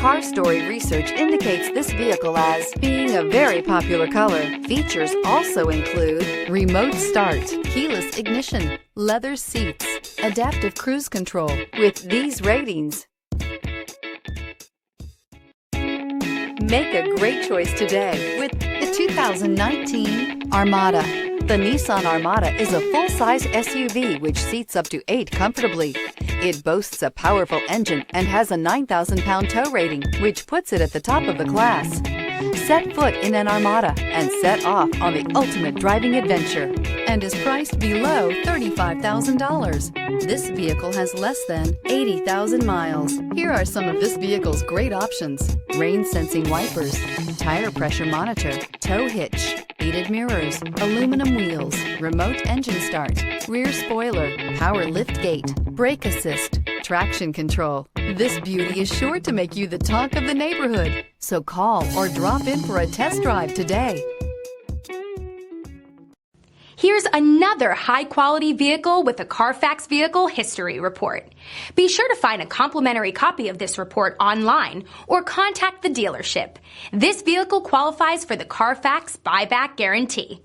Car Story research indicates this vehicle as being a very popular color. Features also include remote start, keyless ignition, leather seats, adaptive cruise control. With these ratings, make a great choice today with the 2019 Armada. The Nissan Armada is a full-size SUV which seats up to 8 comfortably. It boasts a powerful engine and has a 9,000-pound tow rating, which puts it at the top of the class. Set foot in an Armada and set off on the ultimate driving adventure, and is priced below $35,000. This vehicle has less than 80,000 miles. Here are some of this vehicle's great options: rain-sensing wipers, tire pressure monitor, tow hitch, heated mirrors, aluminum wheels, remote engine start, rear spoiler, power liftgate, brake assist, traction control. This beauty is sure to make you the talk of the neighborhood. So call or drop in for a test drive today. Here's another high-quality vehicle with a Carfax Vehicle History Report. Be sure to find a complimentary copy of this report online or contact the dealership. This vehicle qualifies for the Carfax Buyback Guarantee.